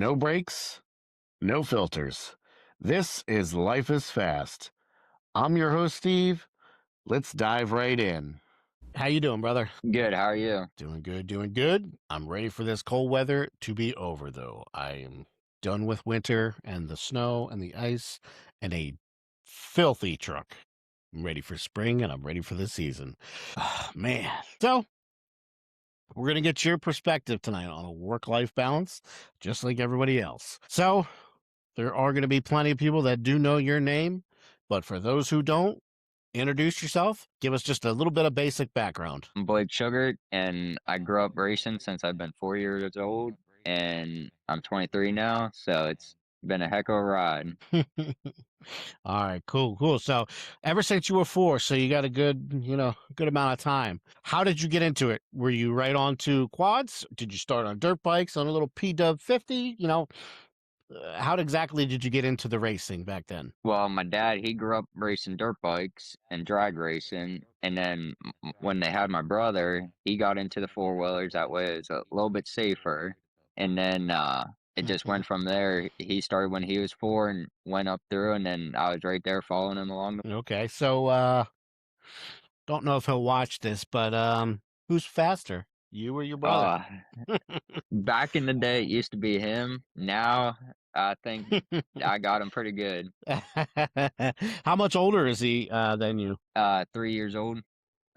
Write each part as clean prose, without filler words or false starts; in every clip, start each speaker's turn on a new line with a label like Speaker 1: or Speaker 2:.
Speaker 1: No brakes, no filters. This is Life is Fast. I'm your host, Steve. Let's dive right in. How you doing, brother?
Speaker 2: Good. How are you?
Speaker 1: Doing good, doing good. I'm ready for this cold weather to be over, though. I am done with winter and the snow and the ice and a filthy truck. I'm ready for spring and I'm ready for the season. Man. So, we're going to get your perspective tonight on a work-life balance, just like everybody else. So, there are going to be plenty of people that do know your name, but for those who don't, introduce yourself. Give us just a little bit of basic background.
Speaker 2: I'm Blake Shughart, and I grew up racing since I've been 4 years old, and I'm 23 now, so it's been a heck of a ride.
Speaker 1: All right, cool. So, ever since you were 4, so you got a good amount of time. How did you get into it? Were you right on to quads? Did you start on dirt bikes on a little P-Dub 50? How exactly did you get into the racing back then?
Speaker 2: Well, my dad, he grew up racing dirt bikes and drag racing, and then when they had my brother, he got into the four-wheelers. That way it was a little bit safer, and then it just went from there. He started when he was 4 and went up through, and then I was right there following him along.
Speaker 1: Okay, so don't know if he'll watch this, but who's faster, you or your brother?
Speaker 2: Uh, Back in the day, it used to be him. Now, I think I got him pretty good.
Speaker 1: How much older is he than you?
Speaker 2: 3 years old,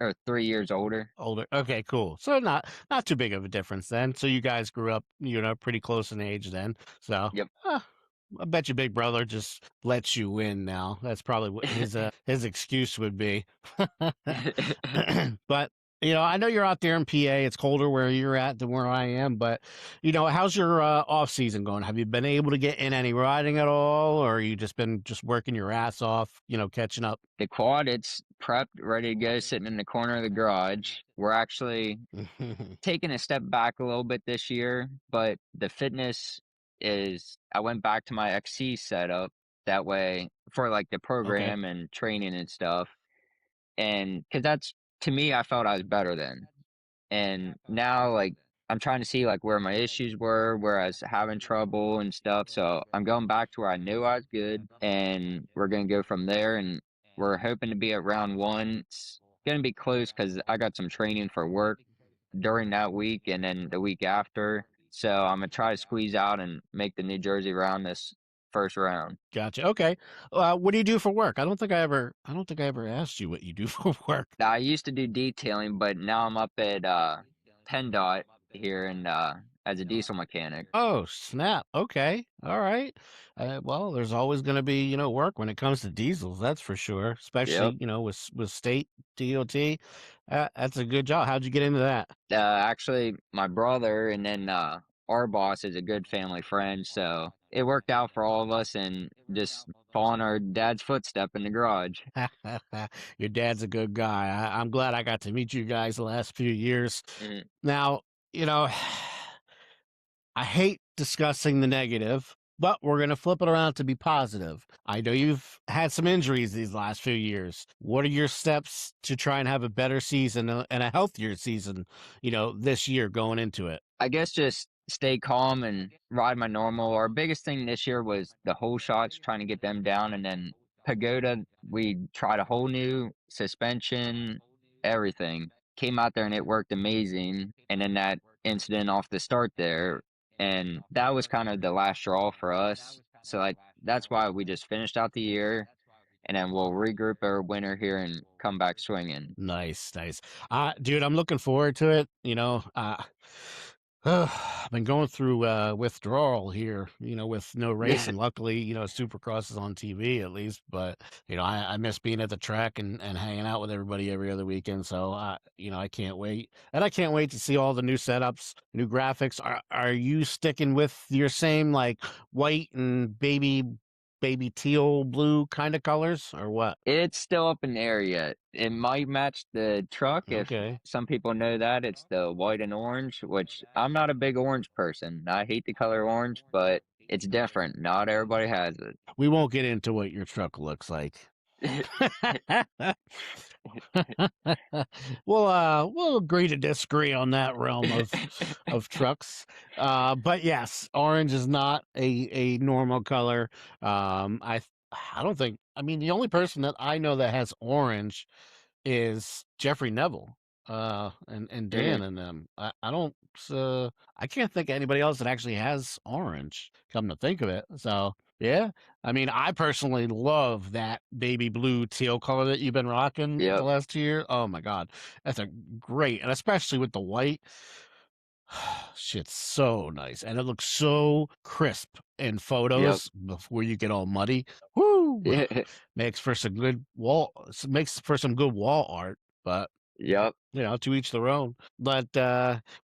Speaker 2: or 3 years older.
Speaker 1: Older. Okay, cool. So not too big of a difference then. So you guys grew up, pretty close in age then. So
Speaker 2: Yep.
Speaker 1: I bet your big brother just lets you win now. That's probably what his excuse would be. But I know you're out there in PA. It's colder where you're at than where I am. But how's your off season going? Have you been able to get in any riding at all, or you just been just working your ass off? Catching up.
Speaker 2: The quad, it's prepped, ready to go, sitting in the corner of the garage. We're actually taking a step back a little bit this year, but the fitness is, I went back to my XC setup that way for like the
Speaker 1: Okay.
Speaker 2: program and training and stuff. And because that's, to me, I felt I was better then. And now, like, I'm trying to see like where my issues were, where I was having trouble and stuff. So I'm going back to where I knew I was good, and we're gonna go from there. And we're hoping to be at round one. It's gonna be close because I got some training for work during that week and then the week after. So I'm gonna try to squeeze out and make the New Jersey round this first round.
Speaker 1: Gotcha. Okay. What do you do for work? I don't think I ever asked you what you do for work.
Speaker 2: Now, I used to do detailing, but now I'm up at PennDOT here and as a diesel mechanic.
Speaker 1: Oh, snap. Okay. All right. Well, there's always going to be, work when it comes to diesels. That's for sure.
Speaker 2: Yep.
Speaker 1: Especially, with state DOT. That's a good job. How'd you get into that?
Speaker 2: Actually, my brother and then our boss is a good family friend, so it worked out for all of us and just following our dad's footstep in the garage.
Speaker 1: Your dad's a good guy. I'm glad I got to meet you guys the last few years.
Speaker 2: Mhm.
Speaker 1: Now, you know, I hate discussing the negative, but we're going to flip it around to be positive. I know you've had some injuries these last few years. What are your steps to try and have a better season and a healthier season, this year going into it?
Speaker 2: I guess just stay calm and ride my normal. Our biggest thing this year was the whole shots, trying to get them down, and then Pagoda, we tried a whole new suspension, everything. Came out there and it worked amazing. And then that incident off the start there, and that was kind of the last straw for us. So like that's why we just finished out the year, and then we'll regroup our winter here and come back swinging.
Speaker 1: Nice, nice. Dude, I'm looking forward to it. I've been going through withdrawal here, with no racing. Luckily, Supercross is on TV at least, but I miss being at the track and hanging out with everybody every other weekend. So I can't wait. And I can't wait to see all the new setups, new graphics. Are you sticking with your same like white and baby teal blue kind of colors or what?
Speaker 2: It's still up in the air yet. It might match the truck if
Speaker 1: Okay.
Speaker 2: some people know that. It's the white and orange, which I'm not a big orange person. I hate the color orange, but it's different. Not everybody has it.
Speaker 1: We won't get into what your truck looks like. We'll agree to disagree on that realm of trucks. But yes, orange is not a normal color. I don't think. I mean, the only person that I know that has orange is Jeffrey Neville, and Dan
Speaker 2: Mhm.
Speaker 1: and them. I don't. I can't think of anybody else that actually has orange. Come to think of it, so yeah. I mean, I personally love that baby blue teal color that you've been rocking the
Speaker 2: Yep,
Speaker 1: last 2 years. Oh my god, that's a great, and especially with the white. Shit's so nice, and it looks so crisp in
Speaker 2: yep.
Speaker 1: photos before you get all muddy. Woo! Makes for some good makes for some good wall art, but
Speaker 2: Yep.
Speaker 1: to each their own. But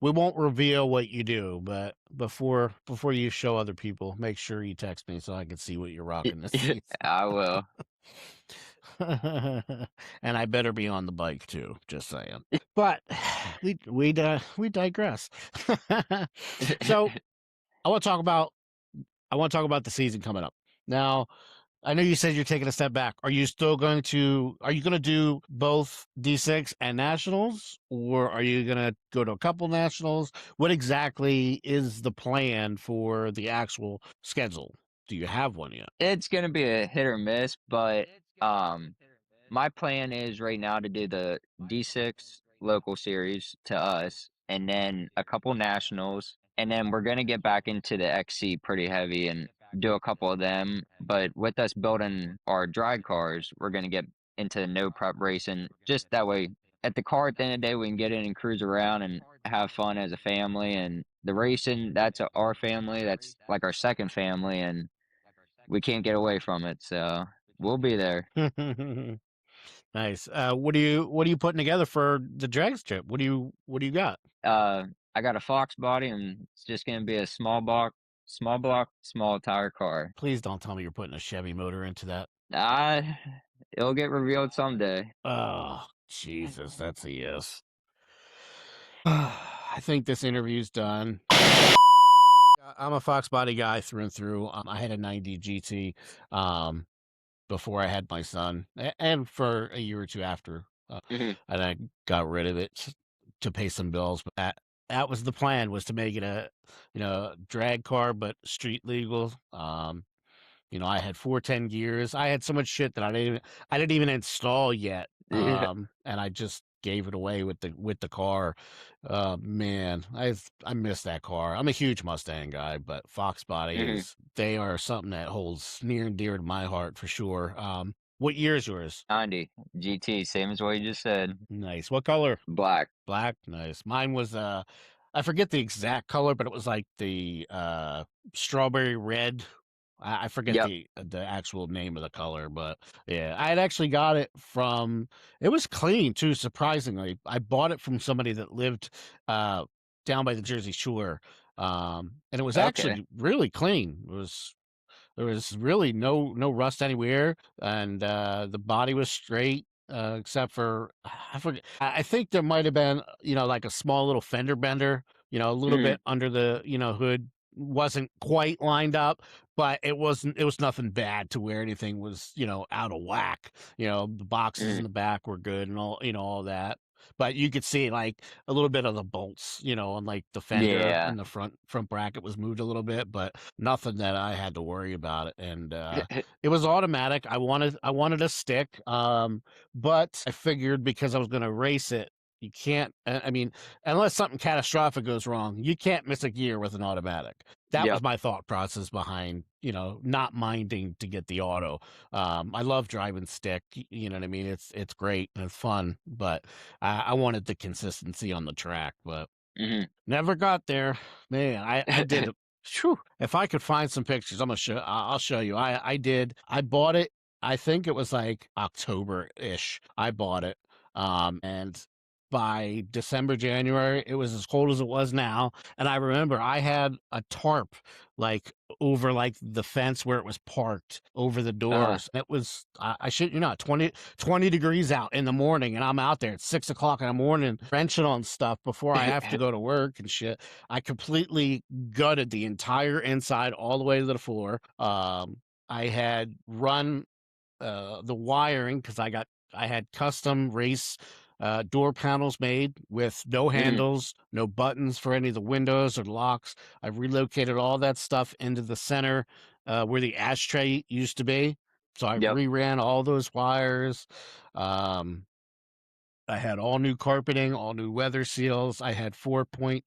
Speaker 1: we won't reveal what you do. But before you show other people, make sure you text me so I can see what you're rocking this season.
Speaker 2: I will.
Speaker 1: And I better be on the bike too. Just saying. But we digress. So I want to talk about the season coming up. Now, I know you said you're taking a step back. Are you going to do both D6 and nationals, or are you going to go to a couple nationals? What exactly is the plan for the actual schedule? Do you have one yet?
Speaker 2: It's gonna be a hit or miss, but, um, my plan is right now to do the D6 local series to us, and then a couple nationals, and then we're gonna get back into the XC pretty heavy and do a couple of them. But with us building our drag cars, we're gonna get into no prep racing. Just that way, at the car at the end of the day, we can get in and cruise around and have fun as a family. And the racing, that's our family. That's like our second family, and we can't get away from it. So we'll be there.
Speaker 1: Nice. What are you putting together for the drag strip? What do you got?
Speaker 2: I got a Fox body, and it's just gonna be a small block, small tire car.
Speaker 1: Please don't tell me you're putting a Chevy motor into that.
Speaker 2: I It'll get revealed someday.
Speaker 1: Oh, Jesus, that's a yes. I think this interview's done. I'm a Fox body guy through and through. I had a 90 GT before I had my son, and for a year or two after,
Speaker 2: Mhm.
Speaker 1: and I got rid of it to pay some bills. But that was the plan, was to make it a drag car, but street legal. I had 410 gears. I had so much shit that I didn't even install yet.
Speaker 2: Yeah.
Speaker 1: And I just gave it away with the car. Man, I miss that car. I'm a huge Mustang guy, but Fox Body
Speaker 2: Mhm.
Speaker 1: they are something that holds near and dear to my heart for sure. What year is yours?
Speaker 2: 90 GT, same as what you just said.
Speaker 1: Nice. What color?
Speaker 2: Black.
Speaker 1: Black, nice. Mine was I forget the exact color, but it was like the strawberry red. I forget
Speaker 2: Yep.
Speaker 1: the actual name of the color, but yeah, I had actually got it from. It was clean too, surprisingly. I bought it from somebody that lived down by the Jersey Shore, and it was
Speaker 2: Okay.
Speaker 1: actually really clean. There was really no rust anywhere, and the body was straight, except for I forget. I think there might have been, like a small little fender bender, a little
Speaker 2: Mhm.
Speaker 1: bit under the hood wasn't quite lined up, but it was nothing bad to where anything was out of whack. The boxes in
Speaker 2: Mhm.
Speaker 1: the back were good and all that. But you could see like a little bit of the bolts, on like the fender
Speaker 2: Yeah.
Speaker 1: and the front bracket was moved a little bit, but nothing that I had to worry about it. And it was automatic. I wanted a stick, but I figured because I was going to race it, you can't. I mean, unless something catastrophic goes wrong, you can't miss a gear with an automatic. That was
Speaker 2: Yep.
Speaker 1: my thought process behind not minding to get the auto. I love driving stick. You know what I mean? It's great and it's fun, but I wanted the consistency on the track, but
Speaker 2: Mhm.
Speaker 1: never got there. Man, I did. Phew, if I could find some pictures, I'll show you. I did. I bought it. I think it was like October-ish. I bought it. And by December, January, it was as cold as it was now. And I remember I had a tarp like over like the fence where it was parked over the
Speaker 2: Uh-huh.
Speaker 1: doors. It was I shit you not, 20 degrees out in the morning, and I'm out there at 6 o'clock in the morning wrenching on stuff before I have to go to work and shit. I completely gutted the entire inside all the way to the floor. I had run. the wiring because I had custom race door panels made with no
Speaker 2: Mhm.
Speaker 1: handles, no buttons for any of the windows or locks. I relocated all that stuff into the center where the ashtray used to be. So I
Speaker 2: Yep.
Speaker 1: reran all those wires. Um, I had all new carpeting, all new weather seals. I had 4-point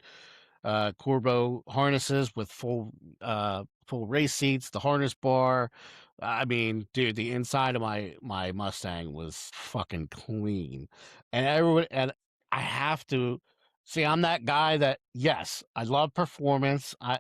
Speaker 1: Corbo harnesses with full race seats, the harness bar. I mean, dude, the inside of my Mustang was fucking clean, and everyone and I have to see. I'm that guy that yes, I love performance. I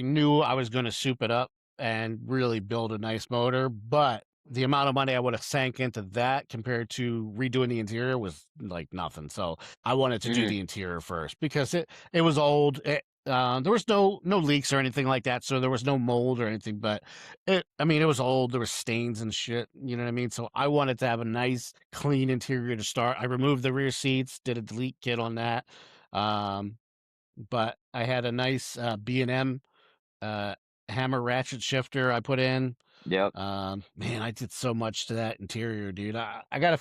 Speaker 1: knew I was going to soup it up and really build a nice motor, but the amount of money I would have sank into that compared to redoing the interior was like nothing. So I wanted to do
Speaker 2: Mhm.
Speaker 1: the interior first because it was old. There was no leaks or anything like that, so there was no mold or anything. But I mean, it was old. There was stains and shit. You know what I mean? So I wanted to have a nice, clean interior to start. I removed the rear seats, did a delete kit on that. Um, but I had a nice B&M uh, hammer ratchet shifter I put in.
Speaker 2: Yep.
Speaker 1: Man, I did so much to that interior, dude. I gotta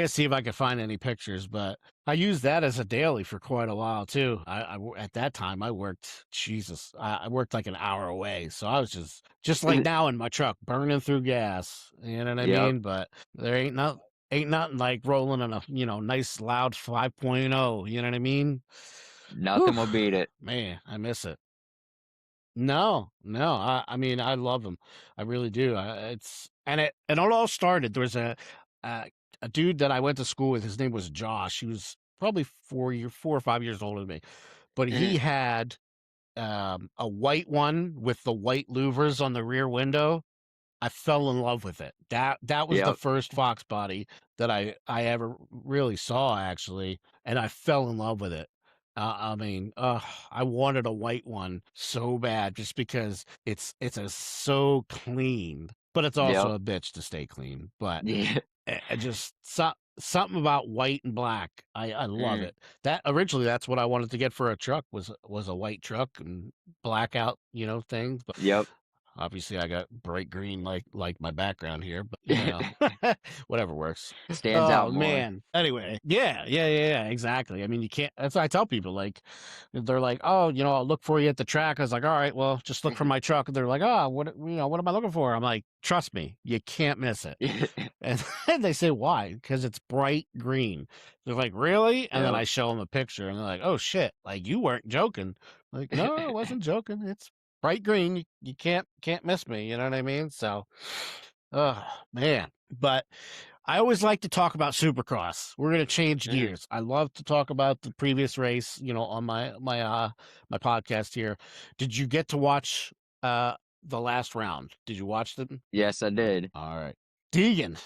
Speaker 1: see if I can find any pictures, but I used that as a daily for quite a while too. At that time I worked, Jesus, I worked like an hour away, so I was just like now in my truck, burning through gas. You know what I
Speaker 2: Yep.
Speaker 1: mean? But there ain't nothing like rolling in a nice loud 5.0. You know what I mean? Whew,
Speaker 2: Nothing will beat it.
Speaker 1: man, I miss it. No, no. I mean, I love them. I really do. It all started. There was uh, a dude that I went to school with. His name was Josh. He was probably 4 or 5 years older than me, but he
Speaker 2: Mhm.
Speaker 1: had a white one with the white louvers on the rear window. I fell in love with it. That was the
Speaker 2: Yep.
Speaker 1: first Fox body that I ever really saw actually, and I fell in love with it. I mean, I wanted a white one so bad just because it's so clean, but it's also
Speaker 2: Yep.
Speaker 1: a bitch to stay clean. But
Speaker 2: Yeah.
Speaker 1: just something about white and black. I love
Speaker 2: Mhm.
Speaker 1: it. That originally that's what I wanted to get for a truck was a white truck and blackout, things.
Speaker 2: Yep.
Speaker 1: Obviously, I got bright green like my background here, but whatever works.
Speaker 2: Stands out
Speaker 1: Oh
Speaker 2: more.
Speaker 1: man. Anyway, yeah, exactly. I mean, you can't. That's what I tell people. Like, they're like, "Oh, I'll look for you at the track." I was like, "All right, well, just look for my truck." And they're like, "Oh, what am I looking for?" I'm like, "Trust me, you can't miss it." And they say, "Why?" Because it's bright green. They're like, "Really?" And then
Speaker 2: Yep.
Speaker 1: I show them a picture, and they're like, "Oh shit! Like you weren't joking." Like, no, I wasn't joking. It's bright green. You can't miss me. You know what I mean? So, oh man. But I always like to talk about Supercross. We're gonna change
Speaker 2: Mhm.
Speaker 1: gears. I love to talk about the previous race. On my podcast here. Did you get to watch the last round? Did you watch them?
Speaker 2: Yes, I did.
Speaker 1: All right, Deegan.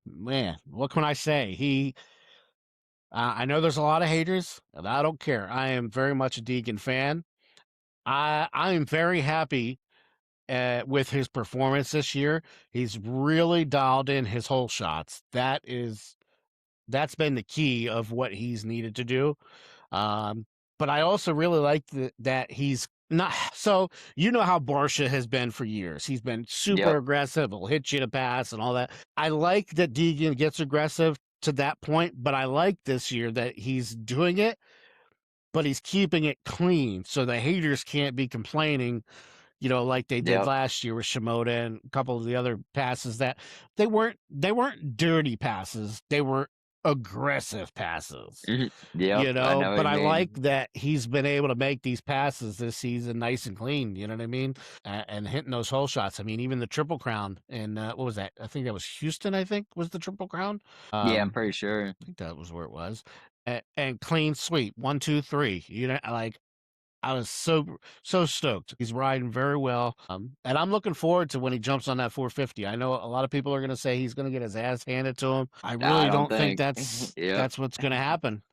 Speaker 1: Man, what can I say? I know there's a lot of haters, and I don't care. I am very much a Deegan fan. I am very happy with his performance this year. He's really dialed in his whole shots. That's been the key of what he's needed to do. Um, but I also really like that he's not so how Barsha has been for years. He's been super
Speaker 2: Yep.
Speaker 1: aggressive. He'll hit you to pass and all that. I like that Deegan gets aggressive to that point, but I like this year that he's doing it, but he's keeping it clean so the haters can't be complaining, like they did
Speaker 2: Yep.
Speaker 1: last year with Shimoda and a couple of the other passes that they weren't dirty passes. They were aggressive passes,
Speaker 2: Mhm. Yep. I know what
Speaker 1: but
Speaker 2: you
Speaker 1: I
Speaker 2: mean.
Speaker 1: like that he's been able to make these passes this season nice and clean. You know what I mean? And hitting those hole shots. I mean, even the Triple Crown and what was that? I think that was Houston. I think was the Triple Crown.
Speaker 2: Yeah, I'm pretty sure.
Speaker 1: I think that was where it was. And clean sweep 1, 2, 3. Like I was so stoked. He's riding very well, and I'm looking forward to when he jumps on that 450. I know a lot of people are going to say he's going to get his ass handed to him. I
Speaker 2: I
Speaker 1: really
Speaker 2: don't
Speaker 1: don't think
Speaker 2: think.
Speaker 1: that's
Speaker 2: Yep.
Speaker 1: that's what's going to happen.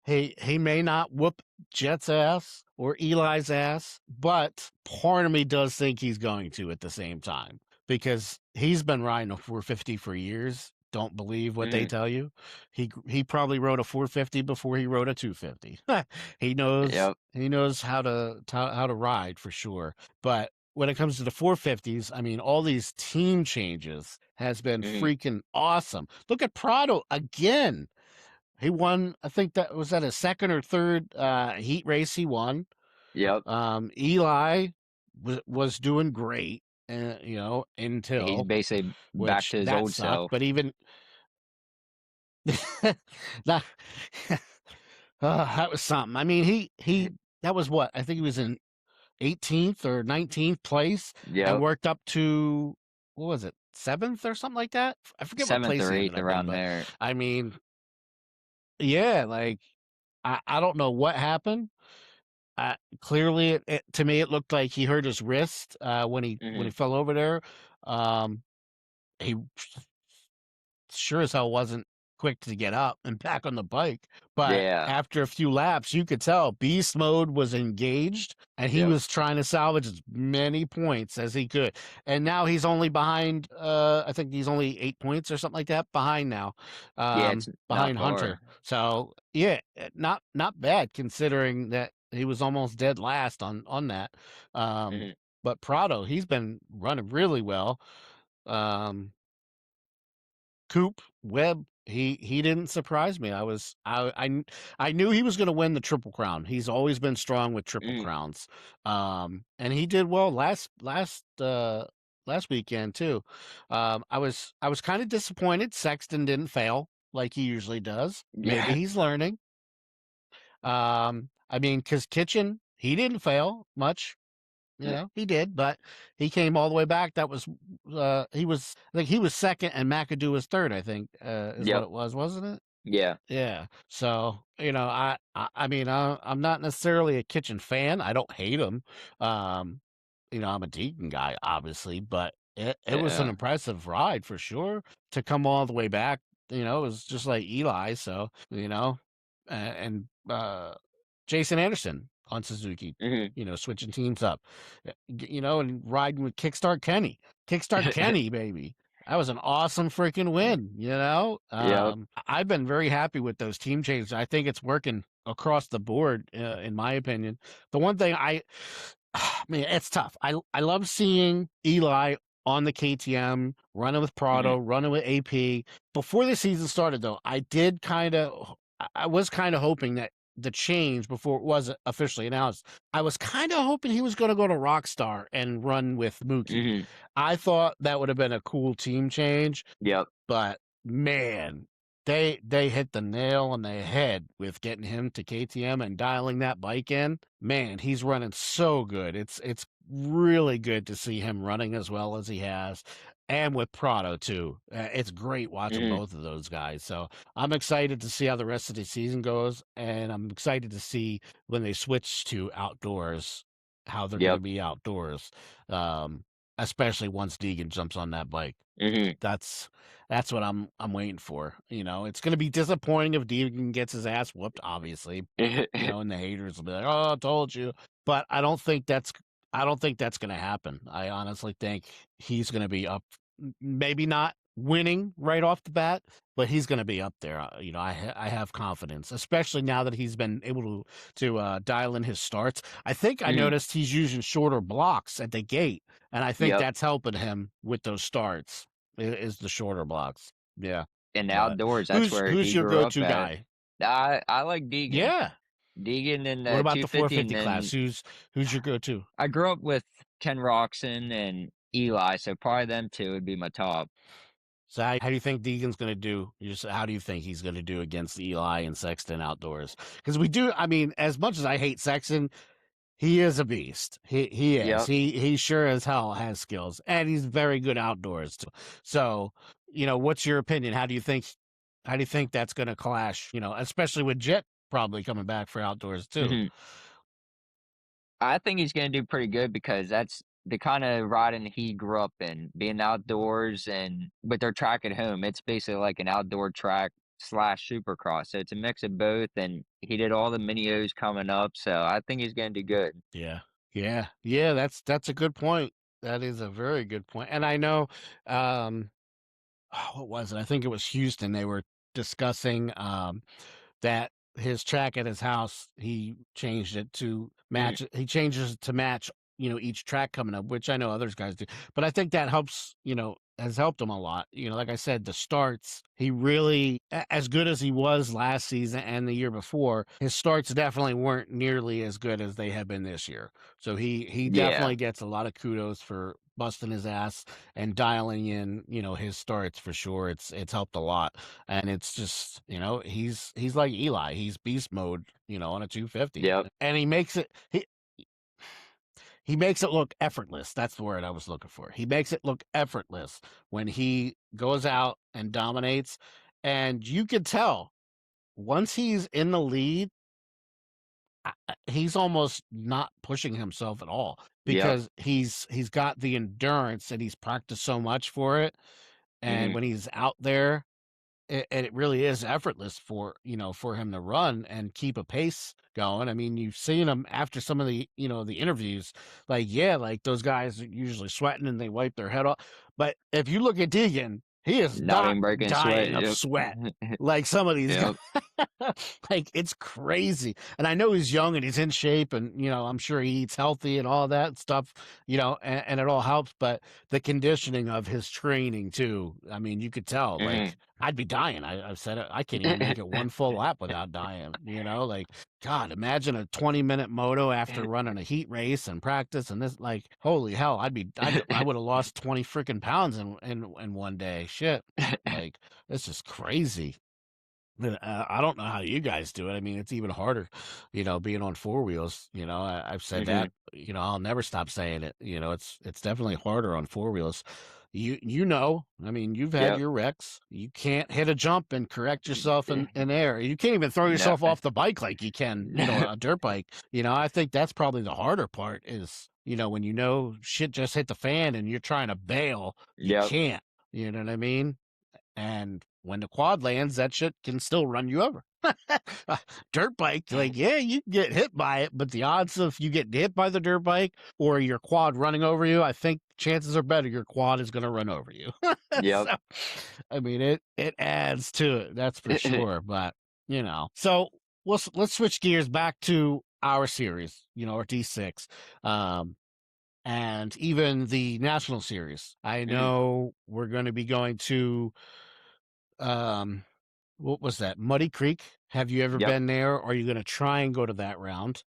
Speaker 1: He may not whoop Jet's ass or Eli's ass, but part of me does think he's going to at the same time because he's been riding a 450 for years. Don't believe what they
Speaker 2: Mhm.
Speaker 1: tell you. He probably rode a 450 before he rode a 250. He knows
Speaker 2: Yep.
Speaker 1: he knows how to ride for sure. But when it comes to the 450s, I mean, all these team changes has been
Speaker 2: Mhm.
Speaker 1: freaking awesome. Look at Prado again. He won, I think that was at a second or third heat race he won.
Speaker 2: Yep.
Speaker 1: Eli was doing great,
Speaker 2: He's
Speaker 1: until
Speaker 2: basically back
Speaker 1: which
Speaker 2: to his
Speaker 1: that
Speaker 2: old
Speaker 1: sucked.
Speaker 2: self.
Speaker 1: But even that that was something. I mean, he that was what I think he was in 18th or 19th place and
Speaker 2: Yep.
Speaker 1: worked up to what was it, 7th or something like that. I forget what
Speaker 2: 7th
Speaker 1: place
Speaker 2: or
Speaker 1: he ended
Speaker 2: 8th
Speaker 1: up in,
Speaker 2: around
Speaker 1: but
Speaker 2: there.
Speaker 1: I mean, yeah, like I don't know what happened. Clearly, to me, it looked like he hurt his wrist when he
Speaker 2: Mhm.
Speaker 1: fell over there. He sure as hell wasn't quick to get up and back on the bike. But
Speaker 2: Yeah.
Speaker 1: after a few laps, you could tell beast mode was engaged and he
Speaker 2: Yep.
Speaker 1: was trying to salvage as many points as he could. And now he's only behind, I think he's only 8 points or something like that behind now,
Speaker 2: Yeah, it's not
Speaker 1: behind Hunter.
Speaker 2: far.
Speaker 1: So yeah, not bad considering that he was almost dead last on that.
Speaker 2: Mhm.
Speaker 1: But Prado, he's been running really well. Um, Coop, Webb, he didn't surprise me. I knew he was going to win the Triple Crown. He's always been strong with Triple
Speaker 2: Mhm.
Speaker 1: Crowns. And he did well last weekend too. I was kind of disappointed Sexton didn't fail like he usually does. Maybe
Speaker 2: Yeah.
Speaker 1: he's learning. I mean, cuz Kitchen, he didn't fail much. He did, but he came all the way back. That was I think he was second and McAdoo was third, I think, is what
Speaker 2: Yep.
Speaker 1: it was, wasn't it?
Speaker 2: Yeah.
Speaker 1: Yeah. So, I mean, I'm not necessarily a Kitchen fan. I don't hate him. Um, I'm a Deegan guy, obviously, but it was an
Speaker 2: Yeah.
Speaker 1: impressive ride for sure to come all the way back. It was just like Eli. So, and Jason Anderson on Suzuki,
Speaker 2: Mhm.
Speaker 1: switching teams up, and riding with Kickstart Kenny. Kickstart Kenny, baby. That was an awesome freaking win.
Speaker 2: Yep.
Speaker 1: I've been very happy with those team changes. I think it's working across the board, in my opinion. The one thing man, it's tough. I love seeing Eli on the KTM, running with Prado,
Speaker 2: Mhm.
Speaker 1: running with AP. Before the season started, though, I was kind of hoping that the change before it was officially announced, I was kind of hoping he was going to go to Rockstar and run with Mookie.
Speaker 2: Mhm.
Speaker 1: I thought that would have been a cool team change,
Speaker 2: Yep.
Speaker 1: but man, they hit the nail on the head with getting him to KTM and dialing that bike in. Man, he's running so good. It's really good to see him running as well as he has. And with Prado too. It's great watching
Speaker 2: Mhm.
Speaker 1: both of those guys. So I'm excited to see how the rest of the season goes. And I'm excited to see when they switch to outdoors, how they're going to
Speaker 2: Yep.
Speaker 1: be outdoors. Um, Especially once Deegan jumps on that bike.
Speaker 2: Mhm.
Speaker 1: That's that's what I'm waiting for. It's gonna be disappointing if Deegan gets his ass whooped, obviously. And the haters will be like, "Oh, I told you." But I don't think that's gonna happen. I honestly think he's gonna be up, maybe not winning right off the bat, but he's gonna be up there. I have confidence, especially now that he's been able to dial in his starts. I think I
Speaker 2: Mhm.
Speaker 1: noticed he's using shorter blocks at the gate, and I think
Speaker 2: Yep.
Speaker 1: that's helping him with those starts. Is the shorter blocks. Yeah.
Speaker 2: In the
Speaker 1: But
Speaker 2: outdoors, that's
Speaker 1: who's
Speaker 2: where
Speaker 1: who's
Speaker 2: he
Speaker 1: your
Speaker 2: grew up
Speaker 1: go-to
Speaker 2: at.
Speaker 1: guy?
Speaker 2: I like Deegan.
Speaker 1: Yeah.
Speaker 2: Deegan in
Speaker 1: What
Speaker 2: the
Speaker 1: about the
Speaker 2: 250,
Speaker 1: 450
Speaker 2: and
Speaker 1: class?
Speaker 2: then
Speaker 1: Who's your go-to?
Speaker 2: I grew up with Ken Roxon and Eli, so probably them 2 would be my top.
Speaker 1: So how do you think Deegan's going to do? How do you think he's going to do against Eli and Sexton outdoors? Because I mean, as much as I hate Sexton, he is a beast. He is.
Speaker 2: Yep.
Speaker 1: He sure as hell has skills, and he's very good outdoors too. So, what's your opinion? How do you think that's going to clash? Especially with Jet probably coming back for outdoors too.
Speaker 2: Mhm. I think he's gonna do pretty good because that's the kinda riding he grew up in, being outdoors and with their track at home. It's basically like an outdoor track slash supercross, so it's a mix of both, and he did all the mini O's coming up, so I think he's gonna do good.
Speaker 1: Yeah. Yeah. Yeah, that's a good point. That is a very good point. And I know um what was it? I think it was Houston. They were discussing that his track at his house, he changed it to
Speaker 2: Mhm.
Speaker 1: match he changes it to match each track coming up, which I know others guys do. But I think that helps, has helped him a lot. Like I said, the starts, he really, as good as he was last season and the year before, his starts definitely weren't nearly as good as they have been this year. So he
Speaker 2: Yeah.
Speaker 1: definitely gets a lot of kudos for busting his ass and dialing in, his starts for sure. It's helped a lot. And it's just, he's like Eli. He's beast mode, on a 250.
Speaker 2: Yep.
Speaker 1: And he makes it look effortless. That's the word I was looking for. He makes it look effortless when he goes out and dominates. And you can tell once he's in the lead, he's almost not pushing himself at all
Speaker 2: Yep.
Speaker 1: because he's got the endurance and he's practiced so much for it. And
Speaker 2: Mhm.
Speaker 1: when he's out there, and it really is effortless for him to run and keep a pace going. I mean, you've seen him after some of the interviews, like, yeah, like those guys are usually sweating and they wipe their head off. But if you look at Deegan, he is
Speaker 2: Not
Speaker 1: not
Speaker 2: even breaking sweat.
Speaker 1: dying of
Speaker 2: Yep.
Speaker 1: sweat like some of these guys.
Speaker 2: Yep.
Speaker 1: Like, it's crazy. And I know he's young and he's in shape, and I'm sure he eats healthy and all that stuff, and it all helps. But the conditioning of his training too, I mean, you could tell, like,
Speaker 2: Mhm.
Speaker 1: I'd be dying. I've said it. I can't even make it one full lap without dying. Like, God, imagine a 20-minute moto after running a heat race and practice and this. Like, holy hell, I would have lost 20 freaking pounds in one day. Shit, like, this is crazy. I don't know how you guys do it. I mean, it's even harder, being on four wheels. I've said that.
Speaker 2: Mhm.
Speaker 1: I'll never stop saying it. It's definitely harder on four wheels. I mean, you've had
Speaker 2: Yep.
Speaker 1: your wrecks. You can't hit a jump and correct yourself in air. You can't even throw
Speaker 2: No.
Speaker 1: yourself off the bike like you can,
Speaker 2: No.
Speaker 1: a dirt bike. I think that's probably the harder part is, when shit just hit the fan and you're trying to bail, you
Speaker 2: Yep.
Speaker 1: can't. You know what I mean? And when the quad lands, that shit can still run you over. A dirt bike, like, yeah, you can get hit by it, but the odds of you getting hit by the dirt bike or your quad running over you, I think chances are better your quad is going to run over you.
Speaker 2: Yep.
Speaker 1: So, I mean, it adds to it, that's for sure. But so let's switch gears back to our series, our D6. Um, and even the national series. I
Speaker 2: Mhm.
Speaker 1: know we're going to be going to um, what was that? Muddy Creek. Have you ever
Speaker 2: Yep.
Speaker 1: been there? Or are you going to try and go to that round?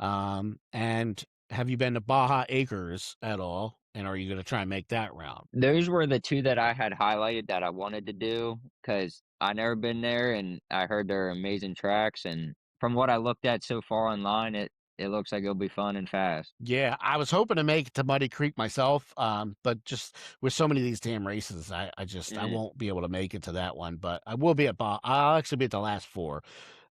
Speaker 1: And have you been to Baja Acres at all? And are you going to try and make that round?
Speaker 2: Those were the 2 that I had highlighted that I wanted to do because I never been there and I heard they're amazing tracks, and from what I looked at so far online, it looks like it'll be fun and fast.
Speaker 1: Yeah, I was hoping to make it to Muddy Creek myself, but just with so many of these damn races, I
Speaker 2: Mhm.
Speaker 1: won't be able to make it to that one. But I will be at I'll actually be at the last four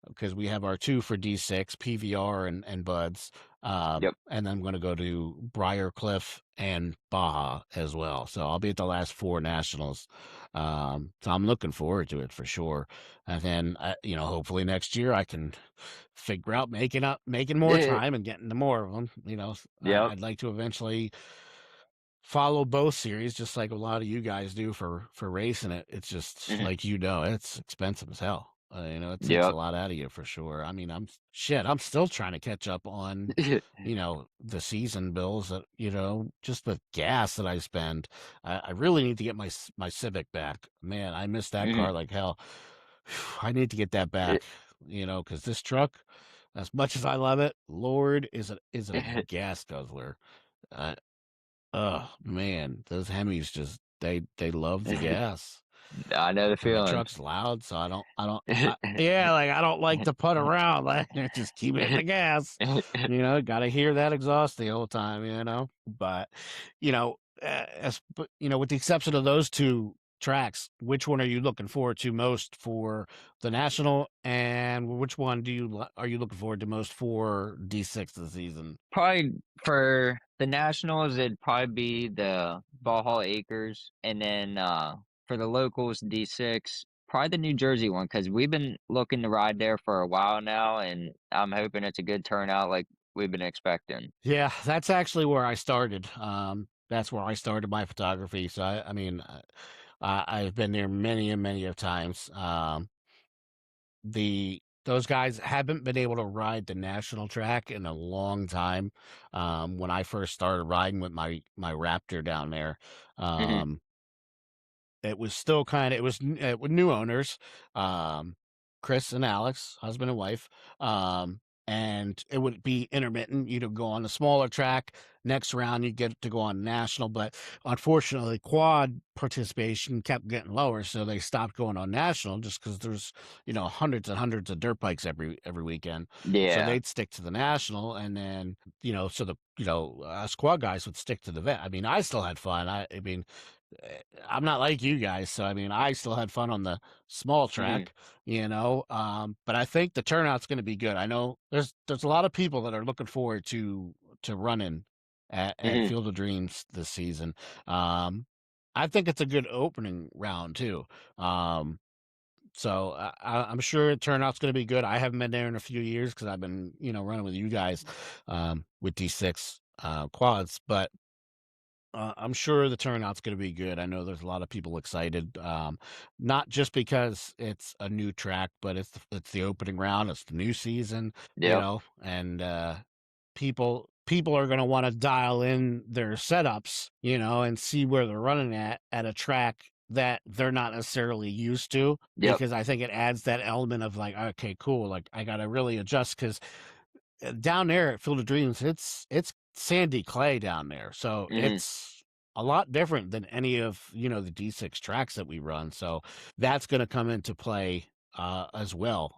Speaker 1: because we have our two for D6, PVR and Buds.
Speaker 2: Yep.
Speaker 1: And then I'm going to go to Briarcliff and Baja as well. So I'll be at the last four nationals. So I'm looking forward to it for sure. And then, hopefully next year I can figure out making more time and getting to more of them.
Speaker 2: Yep.
Speaker 1: I'd like to eventually follow both series, just like a lot of you guys do for racing it. It's just
Speaker 2: Mhm.
Speaker 1: like it's expensive as hell. It takes a
Speaker 2: Yep.
Speaker 1: lot out of you for sure. I mean, I'm still trying to catch up on the season bills that just the gas that I spend. I really need to get my Civic back. Man, I miss that car
Speaker 2: Mhm.
Speaker 1: like hell. I need to get that back. Because this truck, as much as I love it, Lord, is it a gas guzzler. Uh, Oh, man, those Hemis just they love the gas,
Speaker 2: I know the
Speaker 1: and the
Speaker 2: feeling.
Speaker 1: truck's loud, so yeah, like, I don't like to put around, like, just keep hitting the gas, gotta hear that exhaust the whole time, But, with the exception of those 2 tracks, which one are you looking forward to most for the national, and which one are you looking forward to most for D6 this season?
Speaker 2: Probably for the nationals, it'd probably be the Baja Acres, and then, for the locals, D6, probably the New Jersey one because 'cause we've been looking to ride there for a while now, and I'm hoping it's a good turnout like we've been expecting.
Speaker 1: Yeah, that's actually where I started. That's where I started my photography. So I mean, I've been there many and many of times. The those guys haven't been able to ride the national track in a long time. When I first started riding with my Raptor down there,
Speaker 2: Mhm.
Speaker 1: um, it was still kinda it was n with new owners, um, Chris and Alex, husband and wife, and it would be intermittent. You'd go on the smaller track, next round, you get to go on national, but unfortunately, quad participation kept getting lower, so they stopped going on national just because there's, hundreds and hundreds of dirt bikes every weekend. So
Speaker 2: Yeah.
Speaker 1: they'd stick to the national, and then, so us quad guys would stick to the vet. I mean, I still had fun. I mean, I'm not like you guys, so I mean, I still had fun on the small
Speaker 2: Mhm.
Speaker 1: track, but I think the turnout's going to be good. I know there's a lot of people that are looking forward to running at
Speaker 2: Mhm.
Speaker 1: Field of Dreams this season. Um, I think it's a good opening round too. Um, so I'm sure the turnout's going to be good. I haven't been there in a few years because I've been running with you guys with D6 quads, but I'm sure the turnout's gonna be good. I know there's a lot of people excited, not just because it's a new track, but it's the opening round, it's the new season,
Speaker 2: Yep.
Speaker 1: and, people are gonna wanna dial in their setups, and see where they're running at a track that they're not necessarily used to,
Speaker 2: Yep.
Speaker 1: because I think it adds that element of, like, "Okay, cool, like, I gotta really adjust because down there at Field of Dreams, it's sandy clay down there, so
Speaker 2: Mhm.
Speaker 1: it's a lot different than any of, the D6 tracks that we run, so that's gonna come into play, as well.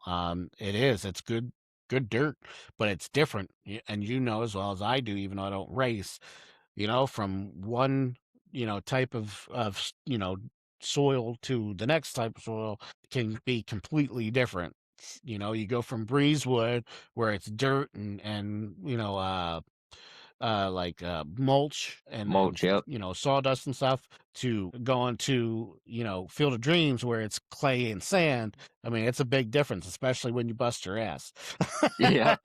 Speaker 1: It's good dirt, but it's different, and you know as well as I do, even though I don't race, from one, type of soil to the next type of soil can be completely different. You go from Breezewood where it's dirt and like mulch and
Speaker 2: Mulch, yep.
Speaker 1: sawdust and stuff to going to Field of Dreams where it's clay and sand. I mean, it's a big difference, especially when you bust your ass.
Speaker 2: Yeah.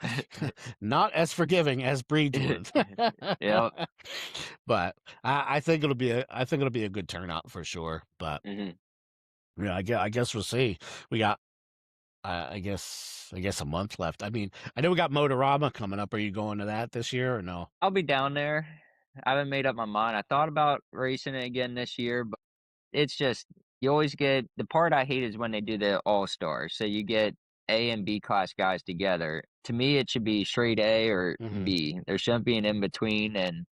Speaker 1: Not as forgiving as Breezewood.
Speaker 2: Yep.
Speaker 1: But I think it'll be a good turnout for sure. But
Speaker 2: Mhm.
Speaker 1: yeah, I guess we'll see. We got I guess a month left. I mean, I know we got Motorama coming up. Are you going to that this year or no?
Speaker 2: I'll be down there. I haven't made up my mind. I thought about racing it again this year, but it's just you always get the part I hate is when they do the all-stars. So you get A and B class guys together. To me, it should be straight A or
Speaker 1: Mhm,
Speaker 2: B. There shouldn't be an in between, and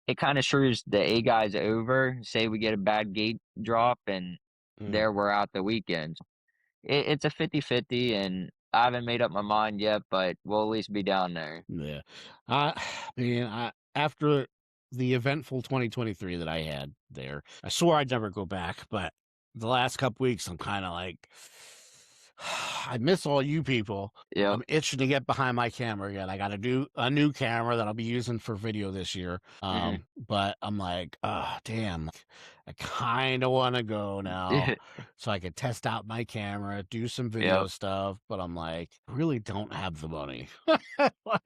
Speaker 2: it kind of screws the A guys over. Say we get a bad gate drop, and
Speaker 1: mm,
Speaker 2: there we're out the weekend. It's a 50-50, and I haven't made up my mind yet, but we'll at least be down there.
Speaker 1: yeah. I man, after the eventful 2023 that I had there, I swore I'd never go back, but the last couple weeks, I'm kinda like, I miss all you people.
Speaker 2: Yep.
Speaker 1: I'm itching to get behind my camera again. I gotta do a new camera that I'll be using for video this year.
Speaker 2: Hmm.
Speaker 1: But I'm like, "Ah, damn, I kinda wanna go now so I could test out my camera, do some video
Speaker 2: Yep.
Speaker 1: stuff," but I'm like, "I really don't have the money."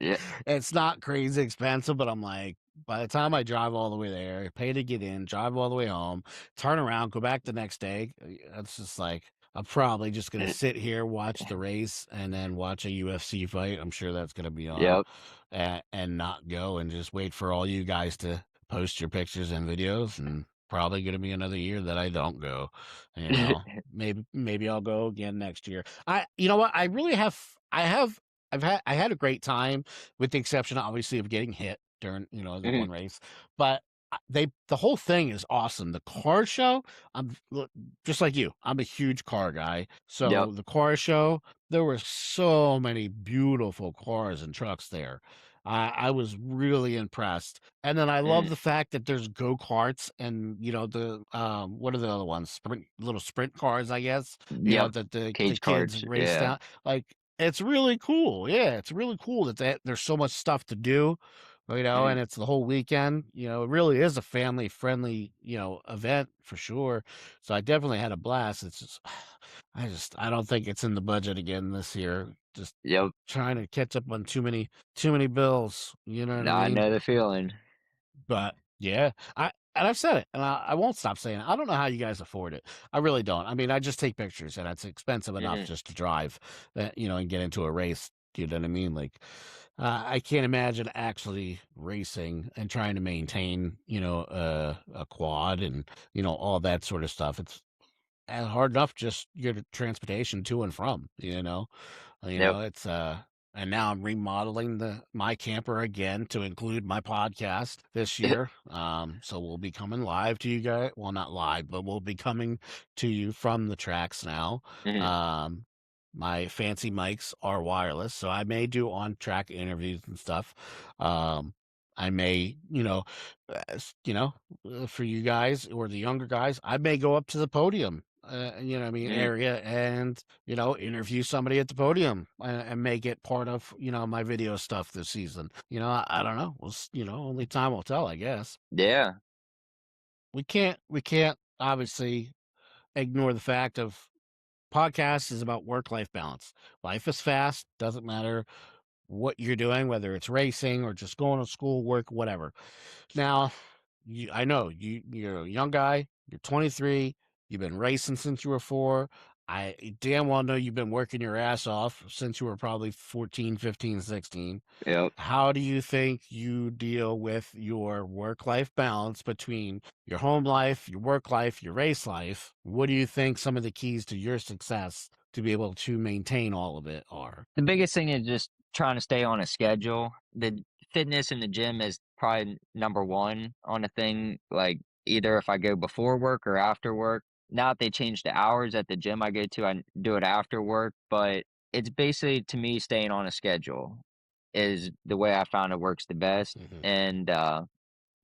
Speaker 2: Yeah.
Speaker 1: It's not crazy expensive, but I'm like, by the time I drive all the way there, pay to get in, drive all the way home, turn around, go back the next day, it's just like, I'm probably just gonna sit here, watch the race, and then watch a UFC fight. I'm sure that's gonna be on,
Speaker 2: Yep.
Speaker 1: and not go and just wait for all you guys to post your pictures and videos, and probably gonna be another year that I don't go, you know? Maybe I'll go again next year. You know what? I really have I have I had a great time with the exception, obviously, of getting hit during, the
Speaker 2: Mhm.
Speaker 1: one race, but, the whole thing is awesome. The car show, I'm l just like you, I'm a huge car guy,
Speaker 2: Yep.
Speaker 1: so the car show, there were so many beautiful cars and trucks there. I was really impressed, and then I love
Speaker 2: Mhm.
Speaker 1: the fact that there's go-karts and, what are the other ones? Little sprint cars, I guess,
Speaker 2: Yep.
Speaker 1: that the
Speaker 2: Cage
Speaker 1: kids
Speaker 2: cards,
Speaker 1: race
Speaker 2: yeah.
Speaker 1: down. Like, it's really cool. Yeah, it's really cool that there's so much stuff to do,
Speaker 2: Mhm.
Speaker 1: and it's the whole weekend. It really is a family friendly, event for sure. So I definitely had a blast. It's just, I don't think it's in the budget again this year. Just
Speaker 2: Yep.
Speaker 1: trying to catch up on too many bills. You know what I
Speaker 2: No, I
Speaker 1: mean?
Speaker 2: know the feeling.
Speaker 1: But yeah, and I've said it, and I won't stop saying it. I don't know how you guys afford it. I really don't. I mean, I just take pictures, and it's expensive enough
Speaker 2: Mhm.
Speaker 1: just to drive, and get into a race. You know what I mean? Like, I can't imagine actually racing and trying to maintain, a quad and all that sort of stuff. It's hard enough just your transportation to and from.
Speaker 2: Yep.
Speaker 1: It's and now I'm remodeling the my camper again to include my podcast this year. So we'll be coming live to you guys. Well, not live, but we'll be coming to you from the tracks now.
Speaker 2: Mhm.
Speaker 1: Um, my fancy mics are wireless, so I may do on track interviews and stuff. I may, for you guys or the younger guys, I may go up to the podium,
Speaker 2: Mhm.
Speaker 1: area and interview somebody at the podium and make it part of, my video stuff this season. I don't know. Only time will tell, I guess.
Speaker 2: Yeah.
Speaker 1: We can't obviously ignore the fact of podcast is about work-life balance. Life is fast, doesn't matter what you're doing, whether it's racing or just going to school, work, whatever. Now, I know you're a young guy, you're 23, you've been racing since you were 4. I damn well know you've been working your ass off since you were probably 14, 15, 16.
Speaker 2: Yep.
Speaker 1: How do you think you deal with your work-life balance between your home life, your work life, your race life? What do you think some of the keys to your success to be able to maintain all of it are?
Speaker 2: The biggest thing is just trying to stay on a schedule. The fitness in the gym is probably number 1 on a thing, like, either if I go before work or after work. Now that they changed the hours at the gym I go to, I do it after work, but it's basically, to me, staying on a schedule is the way I found it works the best,
Speaker 1: Mhm.
Speaker 2: and,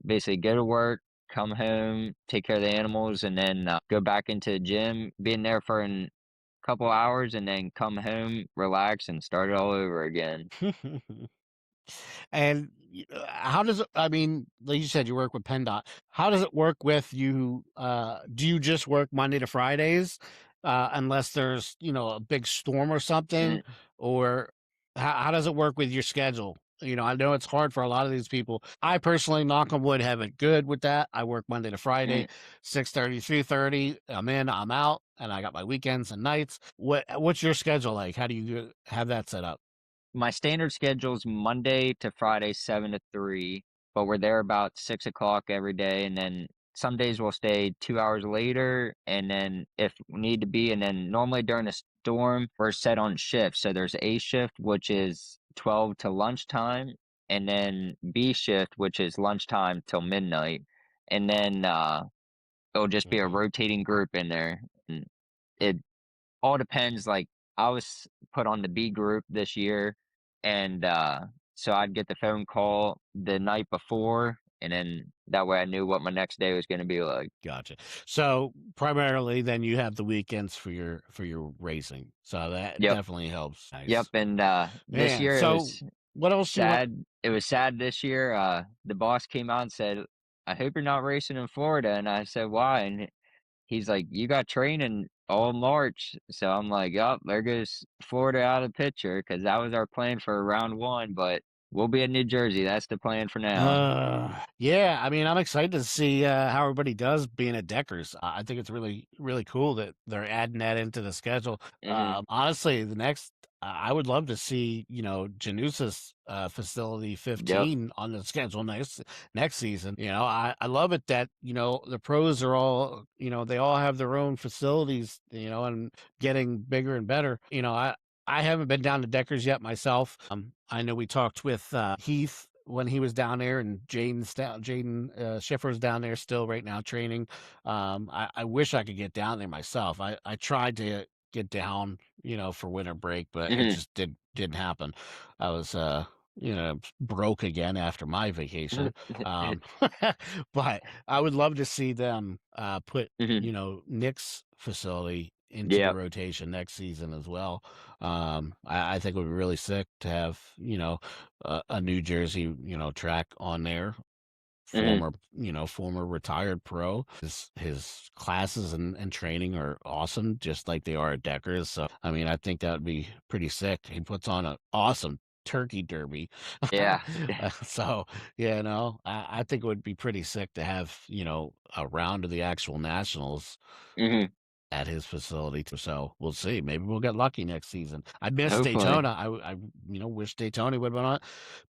Speaker 2: basically go to work, come home, take care of the animals, and then, go back into the gym, be in there for a couple hours, and then come home, relax, and start it all over again.
Speaker 1: And how does it, I mean, like you said, you work with PennDOT. How does it work with you? Do you just work Monday to Fridays, unless there's, a big storm or something?
Speaker 2: Mhm,
Speaker 1: Or how does it work with your schedule? I know it's hard for a lot of these people. I personally, knock on wood, have it good with that. I work Monday to Friday,
Speaker 2: mhm.
Speaker 1: 6:30, 3:30. I'm in, I'm out, and I got my weekends and nights. What's your schedule like? How do you have that set up?
Speaker 2: My standard schedule is Monday to Friday, 7 to 3, but we're there about 6 o'clock every day, and then some days we'll stay 2 hours later, and then if we need to be, and then normally during a storm, we're set on shifts. So there's A shift, which is 12 to lunchtime, and then B shift, which is lunchtime till midnight. And then it'll just be a
Speaker 1: Mhm.
Speaker 2: rotating group in there. And it all depends, like, I was put on the B group this year, and, so I'd get the phone call the night before, and then that way I knew what my next day was gonna be like.
Speaker 1: Gotcha. So primarily, then you have the weekends for your racing. So that
Speaker 2: Yep,
Speaker 1: definitely helps.
Speaker 2: yep,
Speaker 1: Nice,
Speaker 2: and, this
Speaker 1: man.
Speaker 2: year
Speaker 1: So what else you want?
Speaker 2: it was sad this year, the boss came out and said, "I hope you're not racing in Florida," and I said, "Why?" And he's like, "You got training all March." So I'm like, "Yup, there goes Florida out of the picture," because that was our plan for round 1, but we'll be in New Jersey, that's the plan for now.
Speaker 1: Yeah. I mean, I'm excited to see how everybody does being at Deckers. I think it's really, really cool that they're adding that into the schedule.
Speaker 2: Mhm,
Speaker 1: Honestly, the next, I would love to see, Janusa's facility
Speaker 2: yep,
Speaker 1: 15 on the schedule next season. I love it that the pros are all, they all have their own facilities, and getting bigger and better. I haven't been down to Deckers yet myself. I know we talked with Heath when he was down there, and Jaden Schiffer's down there still right now training. I wish I could get down there myself. I tried to get down, for winter break, but it
Speaker 2: mhm,
Speaker 1: just didn't happen. I was broke again after my vacation. Um, but I would love to see them put
Speaker 2: mhm,
Speaker 1: Nick's facility into the
Speaker 2: yep,
Speaker 1: rotation next season as well. I think it would be really sick to have, a New Jersey, track on there.
Speaker 2: mhm,
Speaker 1: Former retired pro. His classes and training are awesome, just like they are at Deckers. So, I mean, I think that would be pretty sick. He puts on an awesome turkey derby.
Speaker 2: Yeah.
Speaker 1: So, I think it would be pretty sick to have, a round of the actual nationals
Speaker 2: Mhm.
Speaker 1: at his facility too. So we'll see. Maybe we'll get lucky next season. I miss
Speaker 2: Hopefully.
Speaker 1: Daytona. Wish Daytona would have went on.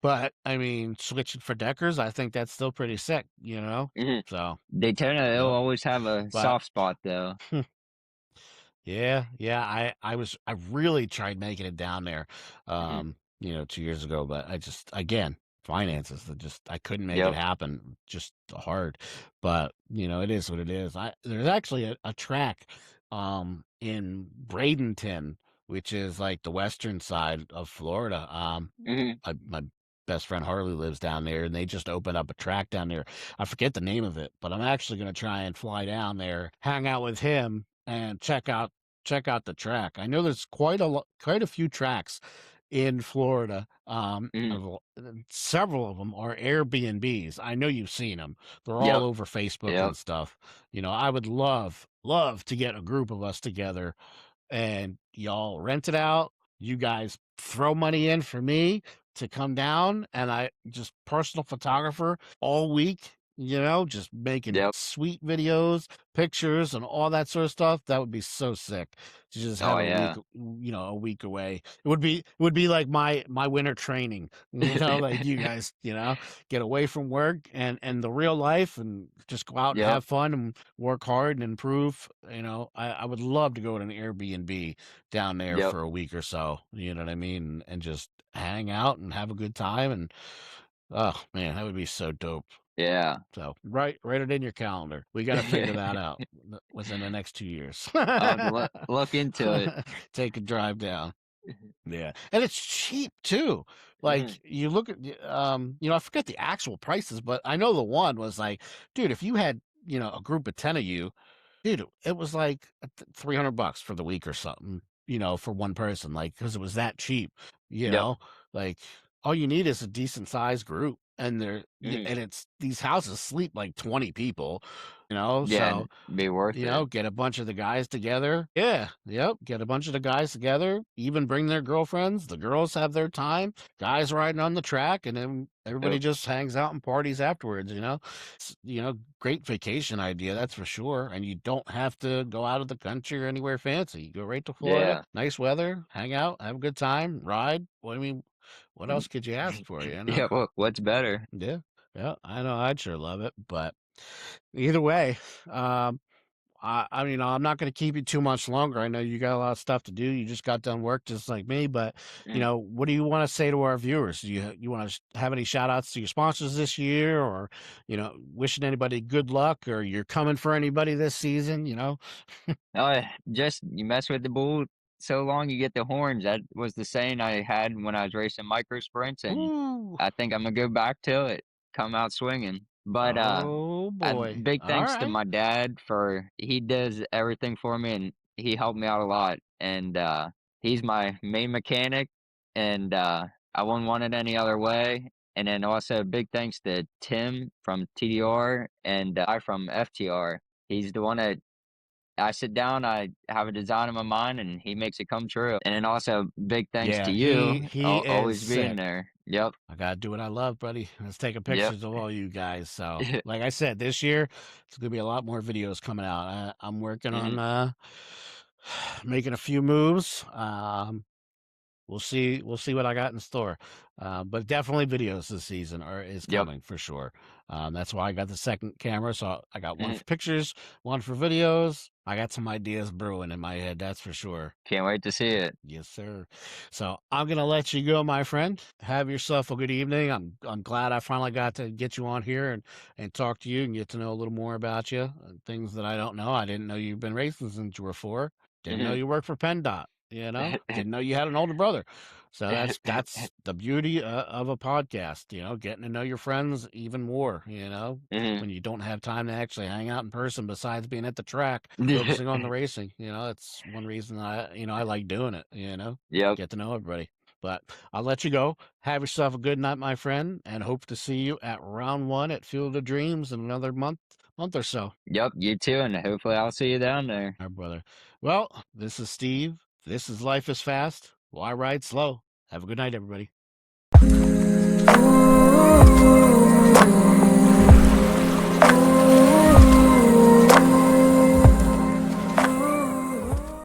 Speaker 1: But I mean, switching for Deckers, I think that's still pretty sick.
Speaker 2: Mhm.
Speaker 1: So,
Speaker 2: Daytona, it'll
Speaker 1: yep.
Speaker 2: always have a
Speaker 1: But
Speaker 2: soft spot, though.
Speaker 1: yeah, I really tried making it down there,
Speaker 2: Mhm.
Speaker 1: 2 years ago, but I just again finances that just I couldn't make it
Speaker 2: Yep.
Speaker 1: happen. Just hard, but it is what it is. There's actually a track, in Bradenton, which is like the western side of Florida.
Speaker 2: Mhm.
Speaker 1: My best friend Harley lives down there, and they just opened up a track down there. I forget the name of it, but I'm actually going to try and fly down there, hang out with him, and check out the track. I know there's quite a few tracks in Florida.
Speaker 2: Mhm.
Speaker 1: Several of them are Airbnbs. I know you've seen them. They're all
Speaker 2: Yep.
Speaker 1: over Facebook
Speaker 2: Yep.
Speaker 1: and stuff. I would love to get a group of us together and y'all rent it out. You guys throw money in for me to come down, and I just personal photographer all week, just making
Speaker 2: Yep.
Speaker 1: sweet videos, pictures, and all that sort of stuff. That would be so sick to just
Speaker 2: Oh,
Speaker 1: have a week,
Speaker 2: yeah.
Speaker 1: a week away. It would be like my winter training, like you guys, get away from work and the real life and just go out and
Speaker 2: Yep.
Speaker 1: have fun and work hard and improve. I would love to go to an Airbnb down there
Speaker 2: Yep.
Speaker 1: for a week or so. You know what I mean? And just hang out and have a good time. And oh man, that would be so dope.
Speaker 2: Yeah.
Speaker 1: So write it in your calendar. We got to figure that out within the next 2 years.
Speaker 2: I'll have to look into it.
Speaker 1: Take a drive down. Yeah, and it's cheap too.
Speaker 2: Mhm.
Speaker 1: Like you look at, I forget the actual prices, but I know the one was like, dude, if you had, a group of 10 of you, dude, it was like $300 for the week or something, for one person, like because it was that cheap, you
Speaker 2: Yep.
Speaker 1: know, like all you need is a decent sized group, and
Speaker 2: Mhm.
Speaker 1: and it's these houses sleep like 20 people,
Speaker 2: Yeah,
Speaker 1: so
Speaker 2: and be worth it.
Speaker 1: get a bunch of the guys together. Yeah, yep. Get a bunch of the guys together, even bring their girlfriends. The girls have their time, guys riding on the track, and then everybody
Speaker 2: Yep.
Speaker 1: just hangs out and parties afterwards. Great vacation idea, that's for sure. And you don't have to go out of the country or anywhere fancy. You go right to Florida,
Speaker 2: Yeah.
Speaker 1: nice weather, hang out, have a good time, ride. Well, I mean, what else could you ask for?
Speaker 2: Yeah, what's better?
Speaker 1: Yeah, yeah, I know. I'd sure love it, but either way, um, I mean, I'm not going to keep you too much longer. I know you got a lot of stuff to do. You just got done work just like me, but
Speaker 2: Mhm.
Speaker 1: what do you want to say to our viewers? Do you want to have any shout outs to your sponsors this year, or wishing anybody good luck, or you're coming for anybody this season?
Speaker 2: Just you mess with the bull so long you get the horns. That was the saying I had when I was racing micro sprints, and
Speaker 1: Ooh,
Speaker 2: I think I'm gonna go back to it. Come out swinging. But
Speaker 1: oh boy!
Speaker 2: big
Speaker 1: All
Speaker 2: thanks to
Speaker 1: right.
Speaker 2: my dad for he does everything for me, and he helped me out a lot. And he's my main mechanic, and I wouldn't want it any other way. And then also big thanks to Tim from TDR and I from FTR. He's the one that I sit down, I have a design in my mind, and he makes it come true. And then also big thanks to
Speaker 1: Yeah, he
Speaker 2: you,
Speaker 1: he is
Speaker 2: always being
Speaker 1: sick.
Speaker 2: there. Yep.
Speaker 1: I gotta do what I love, buddy. Let's taking
Speaker 2: Yep.
Speaker 1: pictures of all you guys. So, like I said, this year it's gonna be a lot more videos coming out. I'm working
Speaker 2: Mhm.
Speaker 1: on making a few moves. We'll see what I got in store. But definitely videos this season is
Speaker 2: Yep.
Speaker 1: coming for sure. That's why I got the second camera. So I got one
Speaker 2: Mhm.
Speaker 1: for pictures, one for videos. I got some ideas brewing in my head, that's for sure.
Speaker 2: Can't wait to see it.
Speaker 1: Yes, sir. So I'm gonna let you go, my friend. Have yourself a good evening. I'm glad I finally got to get you on here and talk to you and get to know a little more about you. Things that I don't know. I didn't know you've been racing since you were 4. Didn't know
Speaker 2: Mhm.
Speaker 1: you worked for PennDOT. Didn't know you had an older brother. So that's the beauty of a podcast. Getting to know your friends even more.
Speaker 2: Mhm.
Speaker 1: When you don't have time to actually hang out in person besides being at the track focusing on the racing. That's one reason I like doing it.
Speaker 2: Yep.
Speaker 1: Get to know everybody. But I'll let you go. Have yourself a good night, my friend, and hope to see you at round 1 at Field of Dreams in another month or so.
Speaker 2: Yep, you too, and hopefully I'll see you down there.
Speaker 1: Our brother. Well, this is Steve. This is Life is Fast. Well, I ride slow. Have a good night, everybody.